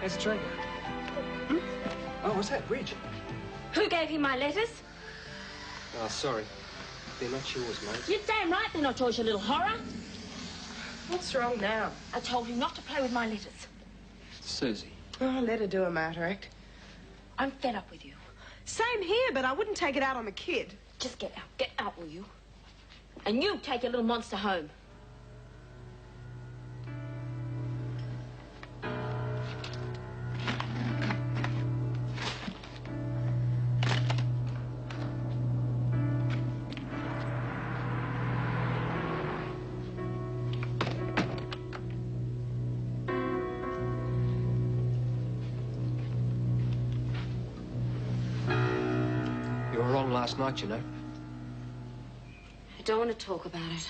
Let's drink. Hmm? Oh, what's that? Bridge. Who gave him my letters? Oh, sorry. They're not yours, mate. You're damn right they're not yours, you little horror. What's wrong now? I told him not to play with my letters. Susie. Oh, let her do a matter act. I'm fed up with you. Same here, but I wouldn't take it out on the kid. Just get out. Get out, will you? And you take your little monster home. You were wrong last night, you know. I don't want to talk about it.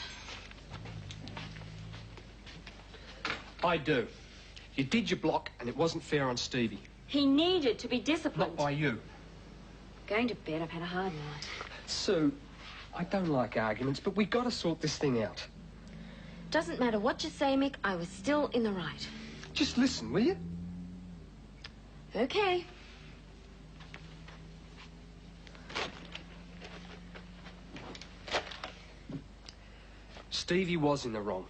I do. You did your block, and it wasn't fair on Stevie. He needed to be disciplined. Not by you. Going to bed, I've had a hard night. Sue, I don't like arguments, but we got to sort this thing out. Doesn't matter what you say, Mick, I was still in the right. Just listen, will you? Okay. Stevie was in the wrong.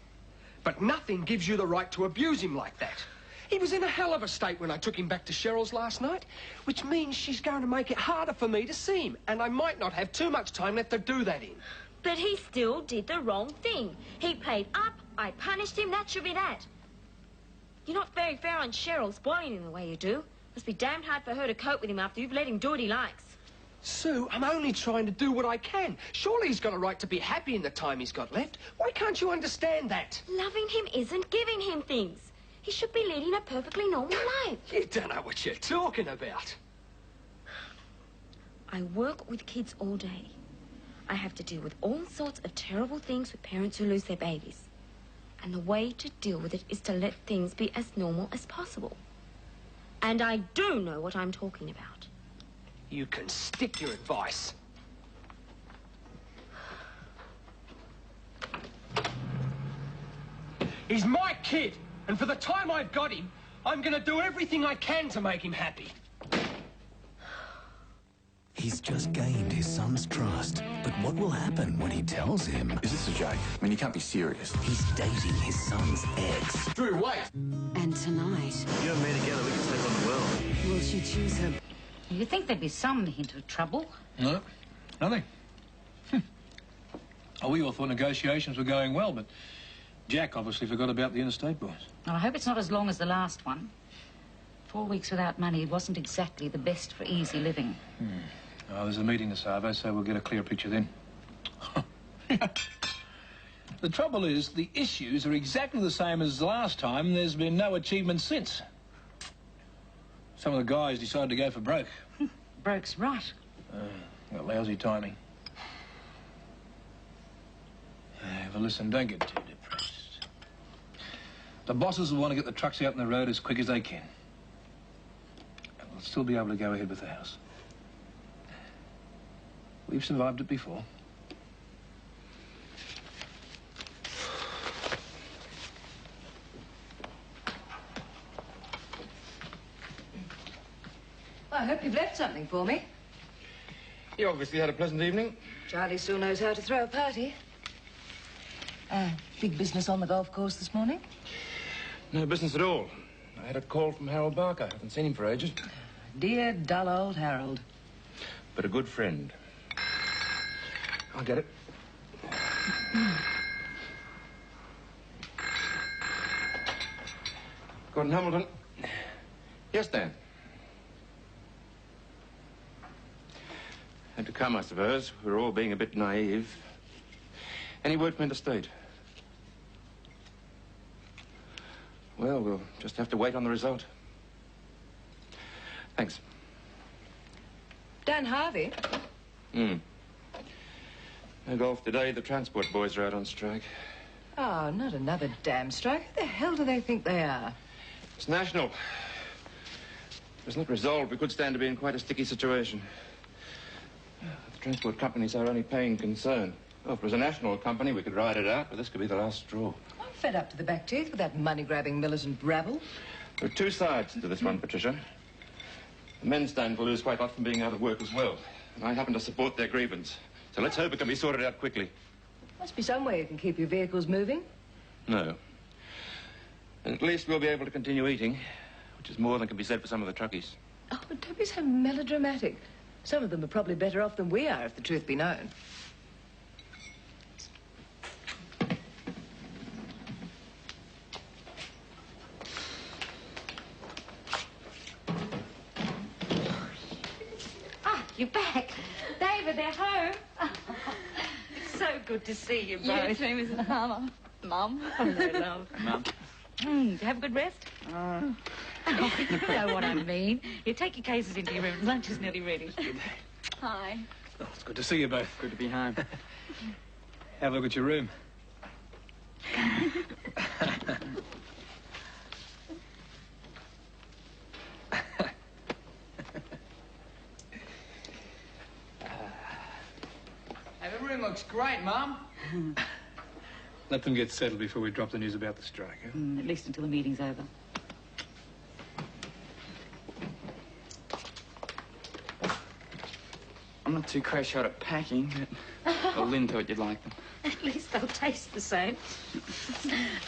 But nothing gives you the right to abuse him like that. He was in a hell of a state when I took him back to Cheryl's last night, which means she's going to make it harder for me to see him, and I might not have too much time left to do that in. But he still did the wrong thing. He played up, I punished him, that should be that. You're not very fair on Cheryl, spoiling him the way you do. Must be damned hard for her to cope with him after you've let him do what he likes. Sue, I'm only trying to do what I can. Surely he's got a right to be happy in the time he's got left. Why can't you understand that? Loving him isn't giving him things. He should be leading a perfectly normal life. You don't know what you're talking about. I work with kids all day. I have to deal with all sorts of terrible things with parents who lose their babies. And the way to deal with it is to let things be as normal as possible. And I do know what I'm talking about. You can stick your advice. He's my kid, and for the time I've got him, I'm going to do everything I can to make him happy. He's just gained his son's trust. But what will happen when he tells him? Is this a joke? I mean, you can't be serious. He's dating his son's ex. Drew, wait! And tonight, You and me together, we can take on the world. will she choose her? You'd think there'd be some hint of trouble. No, nothing. Oh, we all thought negotiations were going well, but Jack obviously forgot about the interstate boys. Well, I hope it's not as long as the last one. 4 weeks without money wasn't exactly the best for easy living. Oh, there's a meeting this Arvo, so we'll get a clear picture then. The trouble is, the issues are exactly the same as the last time, and there's been no achievement since. Some of the guys decided to go for broke. Broke's right. Got lousy timing. But listen, don't get too depressed. The bosses will want to get the trucks out on the road as quick as they can. And we'll still be able to go ahead with the house. We've survived it before. Well, I hope you've left something for me. You obviously had a pleasant evening. Charlie still knows how to throw a party. Big business on the golf course this morning? No business at all. I had a call from Harold Barker. I haven't seen him for ages. Dear, dull old Harold. But a good friend. I'll get it. Gordon Hamilton. Yes, Dan. Had to come, I suppose. We're all being a bit naive. Any word from interstate? Well, we'll just have to wait on the result. Thanks. Dan Harvey? No golf today. The transport boys are out on strike. Oh, not another damn strike. Who the hell do they think they are? It's national. If it's not resolved, we could stand to be in quite a sticky situation. The transport company's our only paying concern. Well, if it was a national company, we could ride it out, but this could be the last straw. I'm fed up to the back teeth with that money-grabbing militant rabble. There are two sides to this one, Patricia. The men stand to lose quite a lot from being out of work as well. And I happen to support their grievance. So let's hope it can be sorted out quickly. Must be some way you can keep your vehicles moving. No. And at least we'll be able to continue eating, which is more than can be said for some of the truckies. Oh, but don't be so melodramatic. Some of them are probably better off than we are, if the truth be known. Ah, you're back. David, they're home. It's so good to see you both. You too, Mrs. Palmer. Mum. Hello, love. Mum. Did you have a good rest? Oh, you know what I mean. You take your cases into your room. Lunch is nearly ready. Hi. Oh, it's good to see you both. Good to be home. Have a look at your room. Hey, the room looks great, Mum. Let them get settled before we drop the news about the strike, huh? At least until the meeting's over. I'm not too crash-hot at packing, but well, Lynn thought you'd like them. At least they'll taste the same.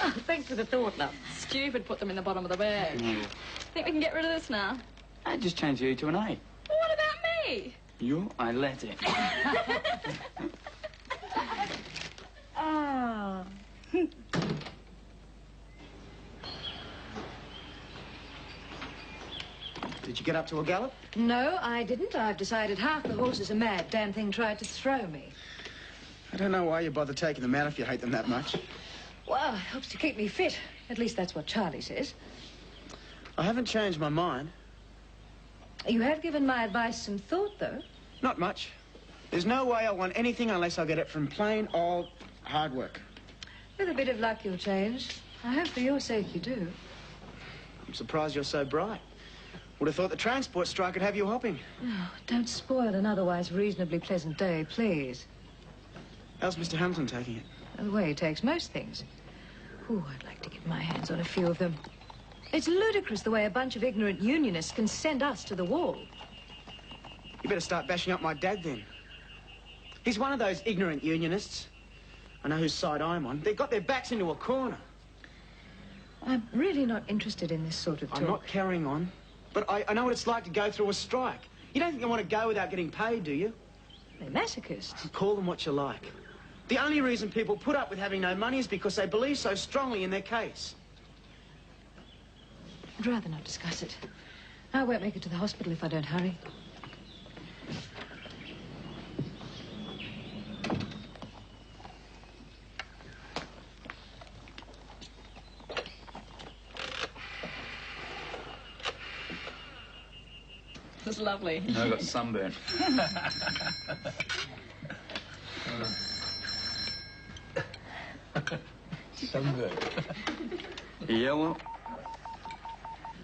Oh, thanks for the thought, love. Stupid put them in the bottom of the bag. Yeah. Think we can get rid of this now? I just changed you to an A. Well, what about me? You, I let it. Oh. Did you get up to a gallop? No, I didn't. I've decided half the horses are mad. Damn thing tried to throw me. I don't know why you bother taking them out if you hate them that much. Well, it helps to keep me fit. At least that's what Charlie says. I haven't changed my mind. You have given my advice some thought, though. Not much. There's no way I want anything unless I get it from plain old hard work. With a bit of luck, you'll change. I hope for your sake you do. I'm surprised you're so bright. Would have thought the transport strike would have you hopping. Oh, don't spoil an otherwise reasonably pleasant day, please. How's Mr. Hamilton taking it? The way he takes most things. Ooh, I'd like to get my hands on a few of them. It's ludicrous the way a bunch of ignorant unionists can send us to the wall. You better start bashing up my dad then. He's one of those ignorant unionists. I know whose side I'm on. They've got their backs into a corner. I'm really not interested in this sort of talk. I'm not carrying on, but I know what it's like to go through a strike. You don't think I want to go without getting paid, do you? They're masochists. Call them what you like. The only reason people put up with having no money is because they believe so strongly in their case. I'd rather not discuss it. I won't make it to the hospital if I don't hurry. It's lovely. I got sunburn. Sunburn. Yeah, well.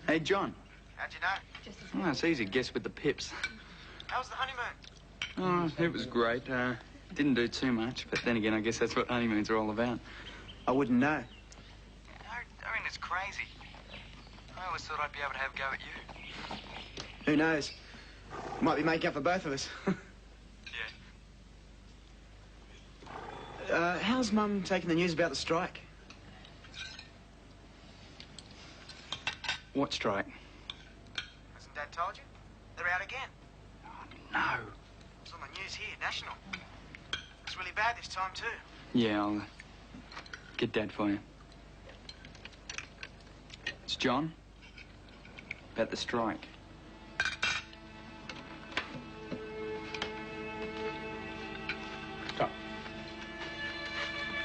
Hey, John. How'd you know? Oh, it's easy to guess with the pips. How was the honeymoon? Oh, it was great. Didn't do too much, but then again, I guess that's what honeymoons are all about. I wouldn't know. No, I mean, it's crazy. I always thought I'd be able to have a go at you. Who knows? Might be making up for both of us. Yeah. How's Mum taking the news about the strike? What strike? Hasn't Dad told you? They're out again. No. It's on the news here, national. It's really bad this time, too. Yeah, I'll get Dad for you. It's John. About the strike. Stop.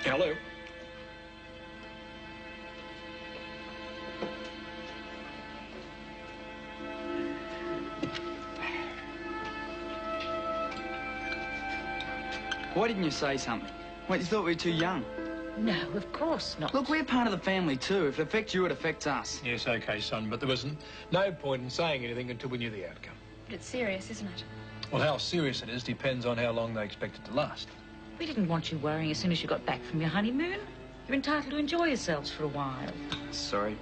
Hello. Why didn't you say something? What, you thought we were too young? No, of course not. Look, we're part of the family, too. If it affects you, it affects us. Yes, OK, son, but there was no point in saying anything until we knew the outcome. But it's serious, isn't it? Well, how serious it is depends on how long they expect it to last. We didn't want you worrying as soon as you got back from your honeymoon. You're entitled to enjoy yourselves for a while. Sorry.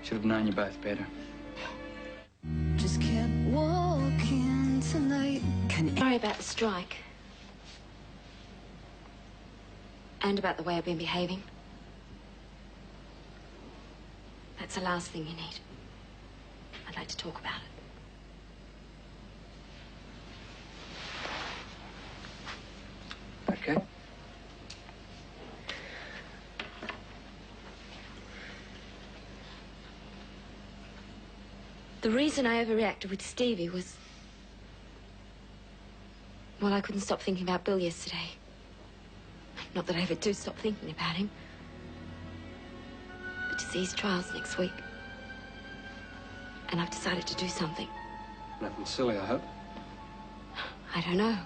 Should have known you both better. Just kept walking tonight. Sorry about the strike. And about the way I've been behaving. That's the last thing you need. I'd like to talk about it. Okay. The reason I overreacted with Stevie was... well, I couldn't stop thinking about Bill yesterday. Not that I ever do stop thinking about him. But you see, his trial's next week. And I've decided to do something. Nothing silly, I hope. I don't know.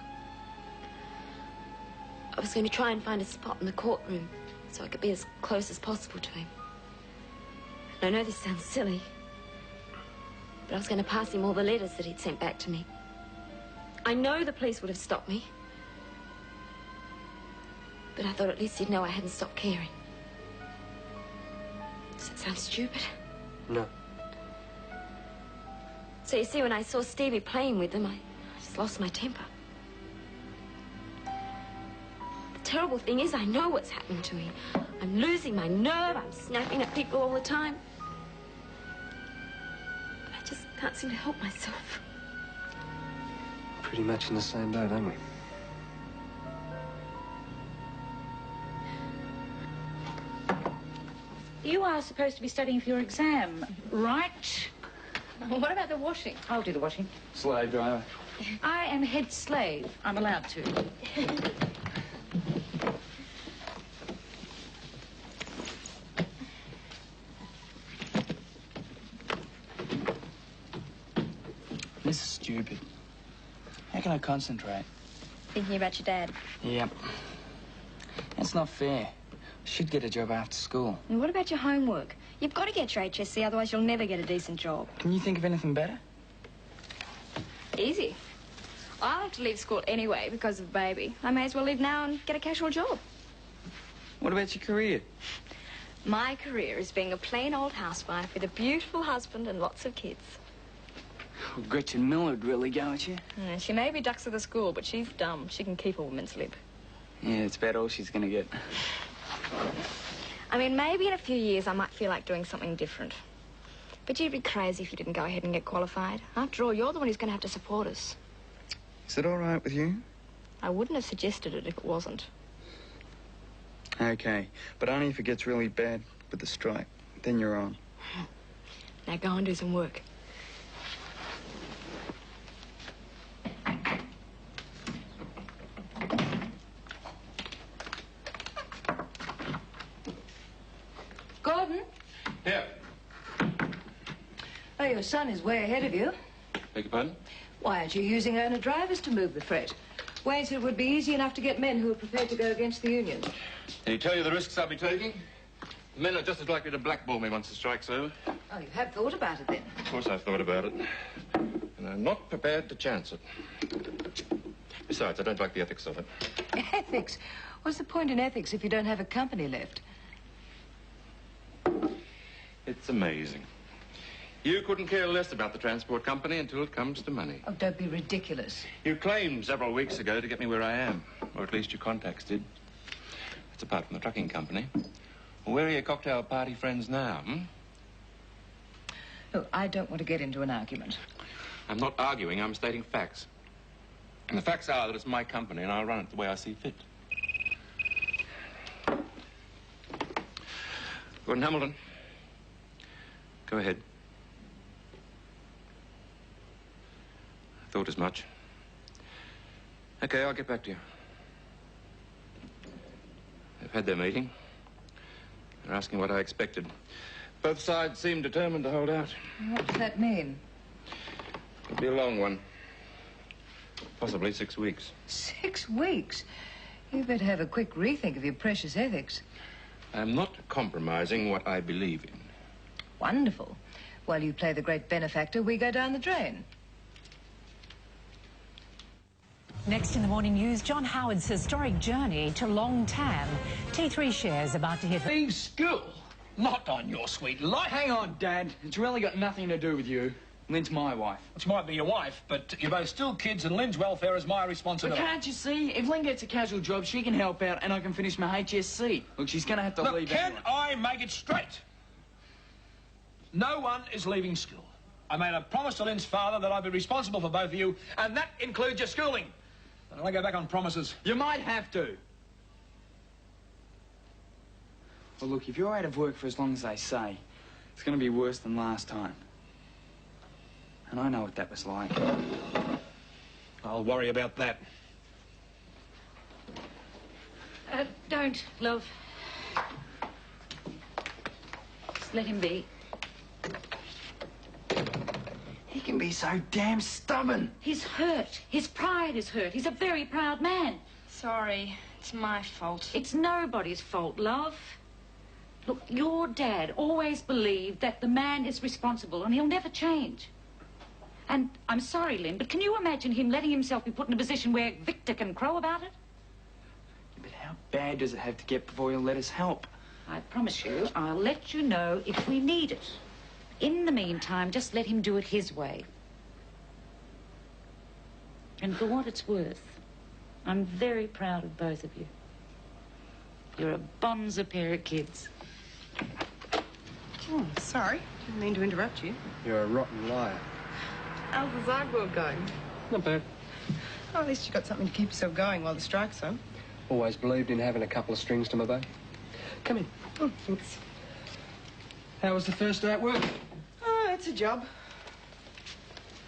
I was going to try and find a spot in the courtroom so I could be as close as possible to him. And I know this sounds silly, but I was going to pass him all the letters that he'd sent back to me. I know the police would have stopped me, but I thought at least he'd know I hadn't stopped caring. Does that sound stupid? No. So you see, when I saw Stevie playing with them, I just lost my temper. The terrible thing is, I know what's happening to me. I'm losing my nerve, I'm snapping at people all the time. But I just can't seem to help myself. Pretty much in the same boat, aren't we? You are supposed to be studying for your exam, right? What about the washing? I'll do the washing. Slave driver. I am head slave. I'm allowed to. This is stupid. How can I concentrate? Thinking about your dad. Yep. That's not fair. I should get a job after school. And what about your homework? You've got to get your HSC, otherwise you'll never get a decent job. Can you think of anything better? Easy. I like to leave school anyway because of the baby. I may as well leave now and get a casual job. What about your career? My career is being a plain old housewife with a beautiful husband and lots of kids. Well, Gretchen Miller would really go at you. She may be ducks of the school, but she's dumb. She can keep a woman's lip. Yeah, it's about all she's gonna get. I mean, maybe in a few years I might feel like doing something different. But you'd be crazy if you didn't go ahead and get qualified. After all, you're the one who's going to have to support us. Is it all right with you? I wouldn't have suggested it if it wasn't. Okay, but only if it gets really bad with the strike. Then you're on. Now go and do some work. Gordon? Here. Oh, your son is way ahead of you. Beg your pardon? Why aren't you using owner drivers to move the freight? Wayne said it would be easy enough to get men who are prepared to go against the union. Did he tell you the risks I'll be taking? The men are just as likely to blackball me once the strike's over. Oh, you have thought about it then? Of course I've thought about it. And I'm not prepared to chance it. Besides, I don't like the ethics of it. Ethics? What's the point in ethics if you don't have a company left? It's amazing. You couldn't care less about the transport company until it comes to money. Oh, don't be ridiculous. You claimed several weeks ago to get me where I am. Or at least your contacts did. That's apart from the trucking company. Well, where are your cocktail party friends now, Look, I don't want to get into an argument. I'm not arguing, I'm stating facts. And the facts are that it's my company and I'll run it the way I see fit. Gordon Hamilton. Go ahead. I thought as much. Okay, I'll get back to you. They've had their meeting. They're asking what I expected. Both sides seem determined to hold out. What does that mean? It'll be a long one. Possibly 6 weeks. 6 weeks? You better have a quick rethink of your precious ethics. I'm not compromising what I believe in. Wonderful. While you play the great benefactor, we go down the drain. Next in the morning news, John Howard's historic journey to Long Tam. T3 shares about to hit... Leave school? Not on your sweet life. Hang on, Dad. It's really got nothing to do with you. Lynn's my wife. She might be your wife, but you're both still kids, and Lynn's welfare is my But responsibility. can't you see? If Lynn gets a casual job, she can help out and I can finish my HSC. Look, she's going to have to Look, leave can anyway. I make it straight? No one is leaving school. I made a promise to Lynn's father that I'd be responsible for both of you, and that includes your schooling. And I go back on promises. You might have to. Well, look, if you're out of work for as long as they say, it's going to be worse than last time. And I know what that was like. I'll worry about that. Don't, love. Just let him be. He can be so damn stubborn. He's hurt. His pride is hurt. He's a very proud man. Sorry, it's my fault. It's nobody's fault, love. Look, your dad always believed that the man is responsible and he'll never change. And I'm sorry, Lynn, but can you imagine him letting himself be put in a position where Victor can crow about it? But how bad does it have to get before he'll let us help? I promise you, I'll let you know if we need it. In the meantime, just let him do it his way. And for what it's worth, I'm very proud of both of you. You're a bonza pair of kids. Oh, sorry. Didn't mean to interrupt you. You're a rotten liar. How's the side work going? Not bad. Oh, at least you got something to keep yourself going while the strike's on. Always believed in having a couple of strings to my bow. Come in. Oh, thanks. How was the first day at work? Oh, it's a job.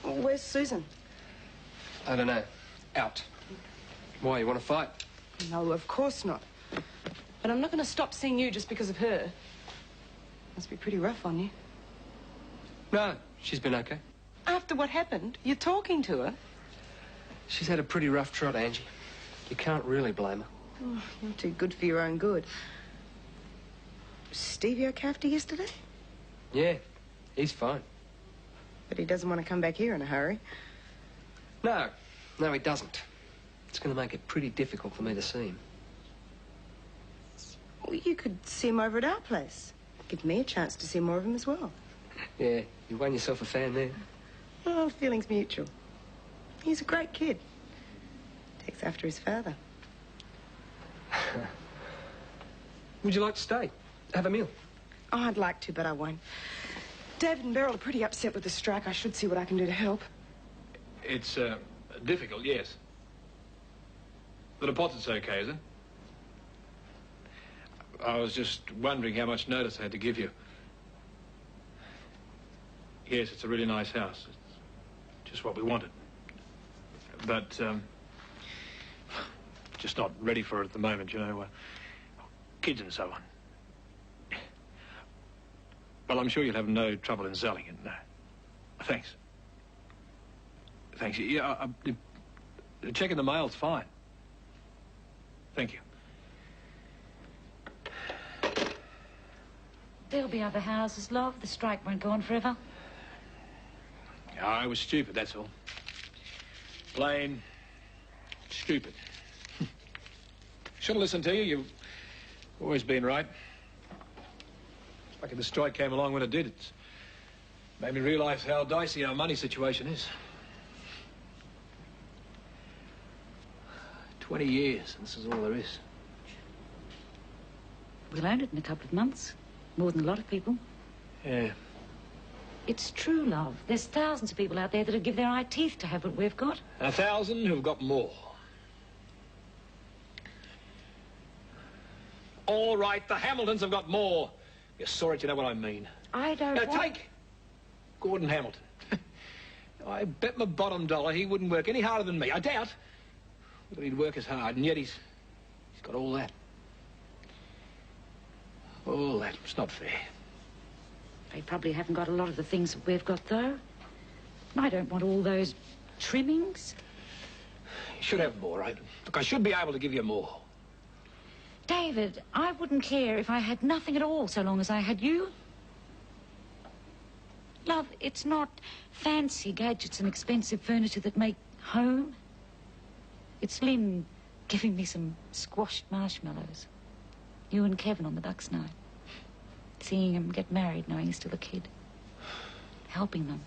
Oh, where's Susan? I don't know. Out. Why, you want to fight? No, of course not. But I'm not going to stop seeing you just because of her. Must be pretty rough on you. No, she's been okay. After what happened, you're talking to her. She's had a pretty rough trot, Angie. You can't really blame her. Oh, you're too good for your own good. Was Stevie okay after yesterday? Yeah, he's fine. But he doesn't want to come back here in a hurry. No, he doesn't. It's going to make it pretty difficult for me to see him. Well, you could see him over at our place. Give me a chance to see more of him as well. Yeah, you won yourself a fan there. Oh, feelings mutual. He's a great kid. Takes after his father. Would you like to stay? Have a meal? Oh, I'd like to, but I won't. David and Beryl are pretty upset with the strike. I should see what I can do to help. It's, difficult, yes. The deposit's okay, is it? I was just wondering how much notice I had to give you. Yes, it's a really nice house. It's just what we wanted. But, just not ready for it at the moment, you know. Kids and so on. Well, I'm sure you'll have no trouble in selling it, no. Thanks. Thanks. Yeah, the check in the mail's fine. Thank you. There'll be other houses, love. The strike won't go on forever. I was stupid, that's all. Plain stupid. Should have listened to you. You've always been right. Lucky the strike came along when it did. It's made me realise how dicey our money situation is. 20 years, and this is all there is. We'll own it in a couple of months. More than a lot of people. Yeah. It's true, love. There's thousands of people out there that'd give their eye teeth to have what we've got. 1,000 who've got more. All right, the Hamiltons have got more. You saw it, you know what I mean. I don't Now, want... take Gordon Hamilton. I bet my bottom dollar he wouldn't work any harder than me. I doubt whether he'd work as hard, and yet he's got all that. All that. It's not fair. They probably haven't got a lot of the things that we've got, though. I don't want all those trimmings. You should have more, right? Look, I should be able to give you more. David, I wouldn't care if I had nothing at all so long as I had you. Love, it's not fancy gadgets and expensive furniture that make home. It's Lynn giving me some squashed marshmallows. You and Kevin on the Bucks night. Seeing him get married, knowing he's still a kid. Helping them.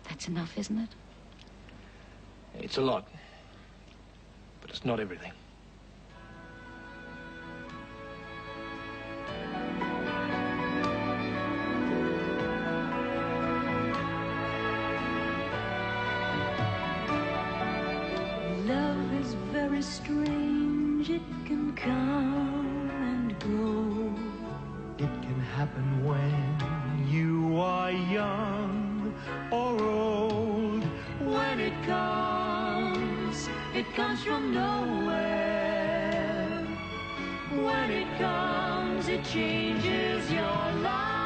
That's enough, isn't it? It's a lot. But it's not everything. Love is very strange. It can come and go. It can happen when you are young or old. When it comes from nowhere. When it comes, it changes your life.